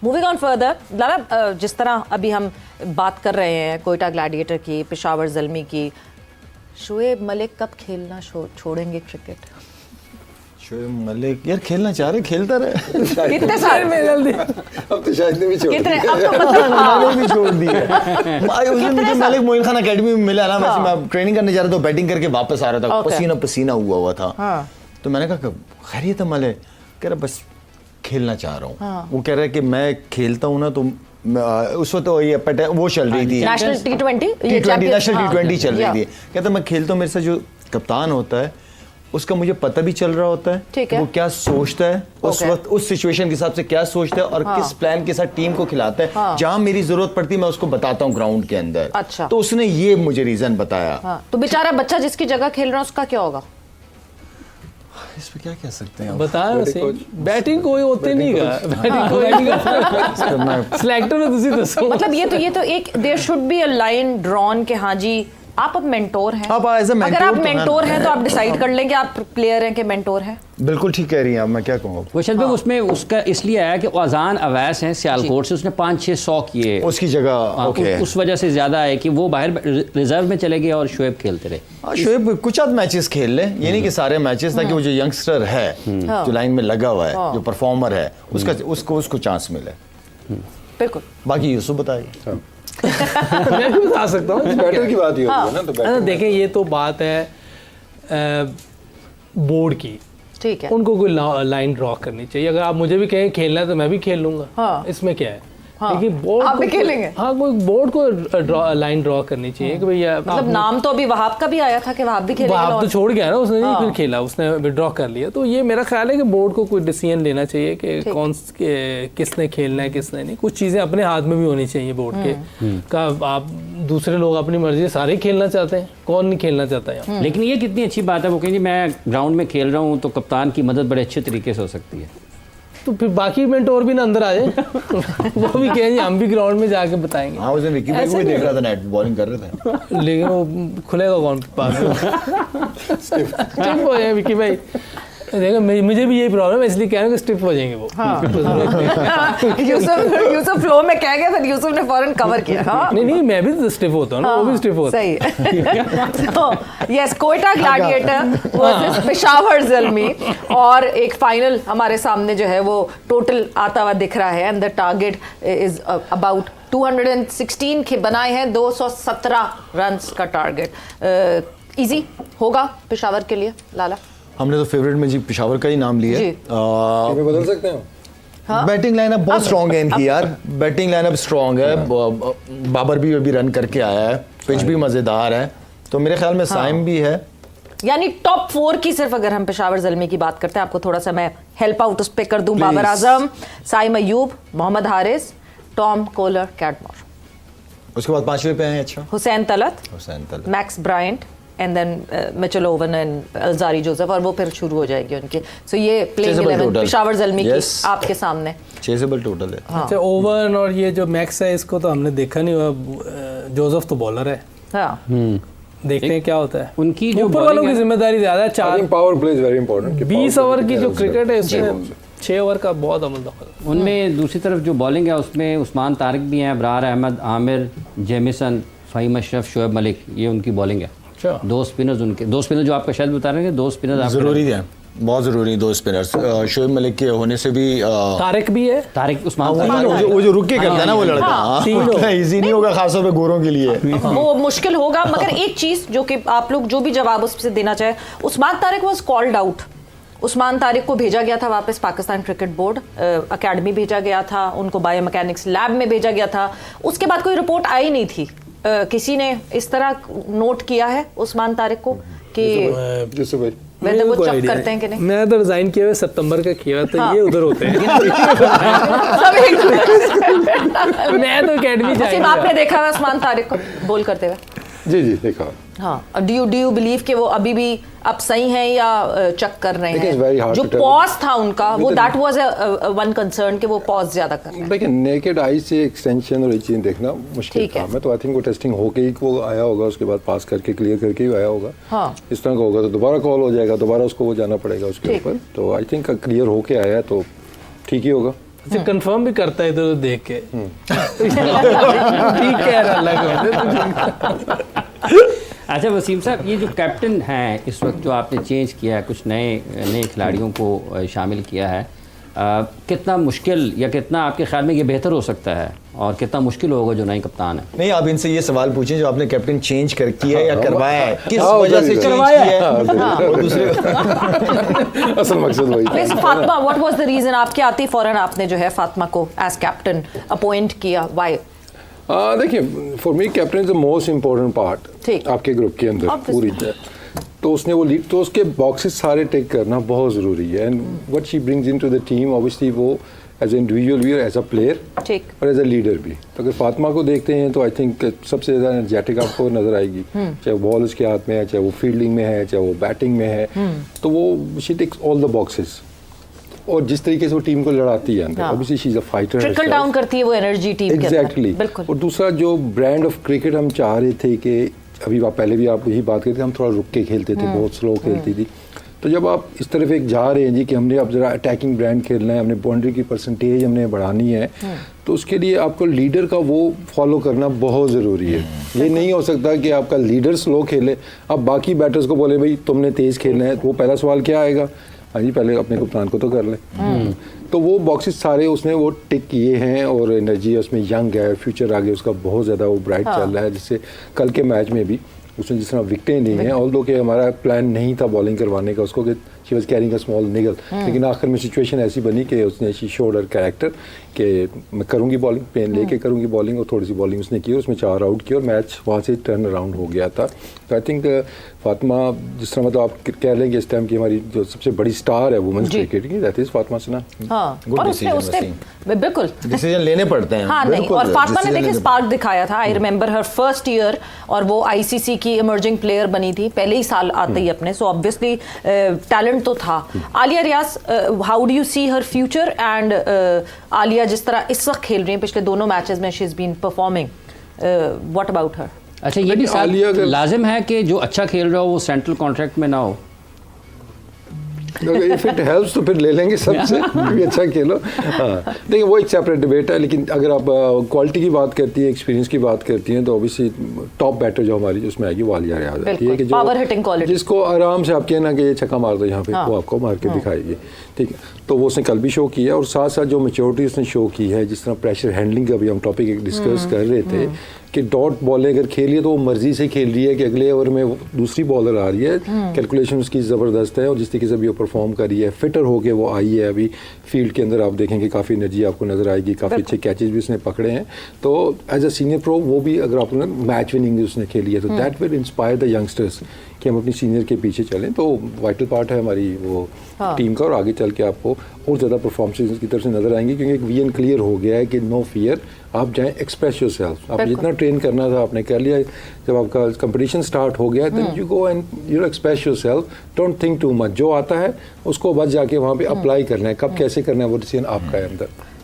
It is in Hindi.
मूविंग ऑन फर्दर लाला, जिस तरह अभी हम बात कर रहे हैं कोयटा ग्लैडिएटर की, पेशावर ज़ल्मी की, शोएब मलिक कब खेलना छोड़ेंगे क्रिकेट? शोएब मलिक यार खेलना चाह रहे, खेलता रहे। कितने साल में जल्दी अब तो शायद ने भी छोड़ कितने दिया। अब तो मतलब मैंने भी छोड़ दिया। उस दिन मुझे मलिक मोइन खान अकेडमी में मिला ना, वैसे मैं ट्रेनिंग करने जा रहा था, बैटिंग करके वापस आ रहा था, पसीना पसीना हुआ था। तो मैंने कहा खैरियत है मलिक? कह रहा बस खेलना चाह रहा हूँ। वो कह रहा है कि मैं खेलता हूँ ना, तो उस वक्त वो चल रही थी नेशनल T20 नेशनल T20 चल रही थी। कहता मैं खेलता हूँ, मेरे साथ जो कप्तान होता है उसका मुझे पता भी चल रहा होता है वो क्या सोचता है उस वक्त, उस सिचुएशन के हिसाब से क्या सोचता है और किस प्लान के साथ टीम को खिलाता है। जहां मेरी जरूरत पड़ती है मैं उसको बताता हूँ ग्राउंड के अंदर। अच्छा। तो उसने ये मुझे रीजन बताया। तो बेचारा बच्चा जिसकी जगह खेल रहा है उसका क्या होगा? इस पे क्या कह सकते हैं? बताया सही, बैटिंग कोई होते नहीं का, बैटिंग कोई नहीं। सिलेक्टर में तुसी दसो, मतलब ये तो एक there should be a line drawn के हाँ जी आप अब मेंटोर हैं। आप एज अ मेंटोर, अगर आप मेंटोर हैं तो आप डिसाइड कर लेंगे आप प्लेयर हैं कि मेंटोर हैं। बिल्कुल ठीक कह रही हैं आप, मैं क्या कहूँ। वैशल भाई उसमें उसका इसलिए आया कि अजान अवैस हैं सियालकोट से, उसने 5-600 किए उसकी जगह। उस वजह से ज्यादा है कि वो बाहर रिजर्व में चले गए और शोएब खेलते रहे। शोएब कुछ आध मैचेस खेल ले, ये नहीं कि सारे मैचेस, ताकि वो जो यंगस्टर है जो लाइन में लगा हुआ है, जो परफॉर्मर है, उसको चांस मिले। बिल्कुल। बाकी यूसुफ बताइए। मैं भी बता सकता हूँ। बैटर की बात ही होती है ना, तो बैटर देखें ये तो बात है बोर्ड की, ठीक है। उनको कोई लाइन ड्रॉ करनी चाहिए। अगर आप मुझे भी कहें खेलना है तो मैं भी खेल लूंगा, इसमें क्या है। लेकिन बोर्ड आप भी खेलेंगे? हाँ, कोई बोर्ड को लाइन ड्रॉ करनी चाहिए कि भैया, मतलब नाम तो अभी वहाब का भी आया था कि वहाब भी खेलेंगे। वहाब तो छोड़ गया ना, उसने नहीं फिर खेला, उसने विड्रॉ कर लिया। तो ये मेरा ख्याल है कि बोर्ड को कोई डिसीजन लेना चाहिए कि किसने खेलना है किसने नहीं। कुछ चीजें अपने हाथ में भी होनी चाहिए बोर्ड के का। आप दूसरे लोग अपनी मर्जी से सारे खेलना चाहते हैं, कौन नहीं खेलना चाहता है। लेकिन ये कितनी अच्छी बात है, वो कहेंगे मैं ग्राउंड में खेल रहा हूँ तो कप्तान की मदद बड़े अच्छे तरीके से हो सकती है। तो फिर बाकी मेंटोर भी ना अंदर आ जाए वो भी कहेंगे हम भी ग्राउंड में जाके बताएंगे। हाँ, उस दिन विकी भाई को भी देख रहा था, नेट बॉलिंग कर रहे थे। लेकिन वो खुलेगा कौन पास स्टिफ हो जाए विकी भाई। देखो मुझे भी यही प्रॉब्लम है, इसलिए कह रहा हूँ कि स्टिफ हो जाएंगे वो। यूसुफ फ्लो में कह गया, फिर यूसुफ ने फौरन कवर किया। नहीं मैं भी तो स्टिफ होता हूँ ना, वो भी स्टिफ होता है। सही। तो yes, Quetta gladiator versus Peshawar Zalmi, और एक फाइनल हमारे सामने जो है वो टोटल आता हुआ दिख रहा है, and the target is about 216 के बनाए हैं, 217 रन्स का टारगेट। इजी होगा पेशावर के लिए लाला? हमने तो फेवरेट में जी पेशावर का ही नाम लिया। बदल सकते हैं। बैटिंग लाइनअप बहुत स्ट्रॉन्ग है इनकी यार, बैटिंग लाइनअप स्ट्रॉन्ग है। बाबर भी अभी रन करके आया है, पिच भी मजेदार है, तो मेरे ख्याल में साइम भी है। यानी टॉप 4 की सिर्फ अगर हम पेशावर ज़ल्मी की बात करते हैं, आपको थोड़ा सा मैं हेल्प आउट उस पे कर दूं। Babar Azam, Saim Ayub, Mohammad Haris, Tom Kohler Cadmore. उसके बाद 5वें पे हैं अच्छा Hussain Talat, Max Bryant, and then Mitchell Owen and Alzarri Joseph, और वो फिर शुरू हो जाएगी उनकी। सो ये प्लेइंग 11 पेशावर ज़ल्मी की आपके सामने 6 टोटल है। अच्छा, ओवन और ये जो मैक्स है इसको तो हमने देखा नहीं हुआ। जोसेफ तो बॉलर है। हाँ, देखते हैं क्या होता है। उनकी जो ऊपर वालों की जिम्मेदारी ज्यादा है। 4 power play is very important. 20 over की जो क्रिकेट है इसमें 6 ओवर का बहुत अमल दखल। उनमें दूसरी तरफ जो बॉलिंग है उसमें उस्मान तारिक भी हैं, अबरार अहमद, आमिर, जेमिसन, फ़हीम अशरफ, शोएब मलिक, ये उनकी बॉलिंग है। दो स्पिनर जो आपका शायद बता रहे हैं, 2 स्पिनर जरूरी है, बहुत जरूरी है 2 स्पिनर्स। शोएब मलिक के होने से भी तारिक भी है, तारिक उस्मान वो जो रुक के करता है ना वो लड़का, इतना इजी नहीं होगा खासतौर पे गोरों के लिए। वो मुश्किल होगा। मगर एक चीज जो कि आप लोग जो भी जवाब उससे देना चाहे, Usman Tariq was called out. Usman Tariq को भेजा गया था वापस पाकिस्तान क्रिकेट बोर्ड अकेडमी भेजा गया था, उनको बायो मैकेनिक्स लैब में भेजा गया था। उसके बाद कोई रिपोर्ट आई नहीं थी। किसी ने इस तरह नोट किया है उस्मान तारिक को कि वैसे वो चेक करते हैं कि नहीं? मैं तो रिजाइन किया हुआ सितंबर का किया, तो ये उधर होते हैं। मैं तो एकेडमी जाऊंगा। आपने देखा है उस्मान तारिक को बोल करते हुए? जी देखा। हाँ, डू यू बिलीव कि वो अभी भी अब सही हैं या चेक कर रहे हैं? जो tell. पॉज था उनका वो दैट वाज वन कंसर्न कि वो पॉज ज्यादा कर रहे हैं। देखिए नेकेड आई से एक्सटेंशन और ये चीज़ देखना मुश्किल था। मैं तो आई थिंक वो टेस्टिंग होके ही वो आया होगा, उसके बाद पास करके क्लियर करके ही आया होगा। हाँ। इस तरह का होगा तो दोबारा कॉल हो जाएगा, दोबारा उसको वो जाना पड़ेगा उसके ऊपर। तो आई थिंक क्लियर होके आया तो ठीक ही होगा। इसे कंफर्म भी करता है इधर देख के ठीक कह रहा लग अच्छा वसीम साहब, ये जो कैप्टन हैं इस वक्त जो आपने चेंज किया है, कुछ नए खिलाड़ियों को शामिल किया है, कितना मुश्किल या कितना आपके ख्याल में ये बेहतर हो सकता है और कितना मुश्किल होगा जो नए कप्तान है? नहीं, आप इनसे ये सवाल पूछें जो आपने कैप्टन चेंज कर किया है या करवाया है, किस वजह से चेंज करवाया है? किया है और दूसरे असल मकसद वही था। वैसे Fatima, what was the reason आपके आते ही फौरन आपने जो है फातिमा को एज कैप्टन अपॉइंट किया? व्हाई? देखिए, for me captain is the most important part आपके ग्रुप के अंदर पूरी तो उसने वो लीड, तो उसके बॉक्सेस सारे टेक करना बहुत ज़रूरी है। And what she brings into the team, obviously वो एज ए इंडिविजुअल भी और एज अ प्लेयर और एज अ लीडर भी। तो अगर फातिमा को देखते हैं तो आई थिंक सबसे ज़्यादा एनर्जेटिक आपको नज़र आएगी, चाहे वो बॉल उसके हाथ में है, चाहे वो फील्डिंग में है, चाहे वो बैटिंग में है, तो वो she takes all the boxes. और जिस तरीके से वो टीम को लड़ाती है अंदर, obviously she is a fighter, trickle down करती है वो एनर्जी टीम के अंदर। एग्जैक्टली। और दूसरा जो ब्रांड ऑफ क्रिकेट हम चाह रहे थे कि अभी पहले भी आप यही बात करते थे, हम थोड़ा रुक के खेलते थे, बहुत स्लो खेलती थी। तो जब आप इस तरफ एक जा रहे हैं जी कि हमने अब जरा अटैकिंग ब्रांड खेलना है, हमने बाउंड्री की परसेंटेज हमने बढ़ानी है, तो उसके लिए आपको लीडर का वो फॉलो करना बहुत ज़रूरी है। ये नहीं हो सकता कि आपका लीडर स्लो खेले, अब बाकी बैटर्स को बोले भाई तुमने तेज़ खेलना है, तो वो पहला सवाल क्या आएगा, हाँ जी पहले अपने कप्तान को तो कर ले। तो वो बॉक्सेस सारे उसने वो टिक किए हैं और एनर्जी उसमें यंग है, फ्यूचर आगे उसका बहुत ज़्यादा वो ब्राइट चल रहा है। जिससे कल के मैच में भी उसने जिस तरह विकटें ली हैं, ऑल्दो कि हमारा प्लान नहीं था बॉलिंग करवाने का उसको कि she was carrying a small निगल, लेकिन आखिर में सिचुएशन ऐसी बनी कि उसने शी शोड हर कैरेक्टर कि मैं करूँगी बॉलिंग, पेन लेके करूँगी बॉलिंग, और थोड़ी सी बॉलिंग उसने की, उसमें 4 आउट किया और मैच वहाँ से टर्न अराउंड हो गया था। तो आई थिंक फातिमा जिस तरह मतलब आप कह लेंगे इस टाइम की हमारी जो सबसे बड़ी स्टार है वुमेन्स क्रिकेट की, दैट इज फातिमा सना। हाँ, Good और decision, उसने बिल्कुल डिसीजन लेने पड़ते हैं। हाँ नहीं, और फातिमा ने देखिए स्पार्क दिखाया था। I remember her first year, और वो आईसीसी की इमर्जिंग प्लेयर बनी थी पहले ही साल आते ही अपने, सो ऑब्वियसली टैलेंट तो था। Alia Riaz, how do you see her future? And Alia जिस तरह इस वक्त खेल रही है, पिछले दोनों मैचेस में she is been performing, what about her? अच्छा ये भी साथ लाजिम है कि जो अच्छा खेल रहा हो वो सेंट्रल कॉन्ट्रैक्ट में ना हो? इफ इट हेल्प्स तो फिर ले लेंगे सबसे भी अच्छा खेलो। हाँ देखिए वो एक सेपरेट डिबेट है, लेकिन अगर आप क्वालिटी की बात करती है, एक्सपीरियंस की बात करती हैं, तो ऑब्वियसली टॉप बैटर जो हमारी उसमें आएगी वो आलिया रियाज आती है कि जो पावर हिटिंग क्वालिटी, जिसको आराम से आप कहना कि ये छक्का मार दो यहाँ पे, वो आपको मार के दिखाएगी। ठीक है, तो वो उसने कल भी शो किया, और साथ साथ जो मैच्योरिटी उसने शो की है, जिस तरह प्रेशर हैंडलिंग का भी हम टॉपिक एक डिस्कस कर रहे थे कि डॉट बॉलिंग अगर खेली है तो वो मर्जी से खेल रही है कि अगले ओवर में दूसरी बॉलर आ रही है, कैलकुलेशन उसकी ज़बरदस्त है, और जिस तरीके से भी वो परफॉर्म कर रही है, फिटर होके वो आई है। अभी फील्ड के अंदर आप देखेंगे काफ़ी एनर्जी आपको नज़र आएगी, काफ़ी अच्छे कैचेज भी उसने पकड़े हैं। तो एज अ सीनियर प्रो वो भी अगर आप मैच विनिंग उसने खेली है, तो that will inspire the youngsters कि हम अपनी सीनियर के पीछे चलें। तो वाइटल पार्ट है हमारी वो टीम का, और आगे चल के आपको और ज़्यादा परफॉर्मेंस की तरफ से नज़र आएंगी, क्योंकि एक विजन क्लियर हो गया है कि नो फियर, आप जाएं, एक्सप्रेस योरसेल्फ। आप जितना ट्रेन करना था आपने कर लिया, जब आपका कंपटीशन स्टार्ट हो गया then you go and you express yourself, don't think too much, जो आता है उसको बस जाके वहाँ पे अप्लाई करना है, कब कैसे करना है वो डिसीजन आपका है अंदर।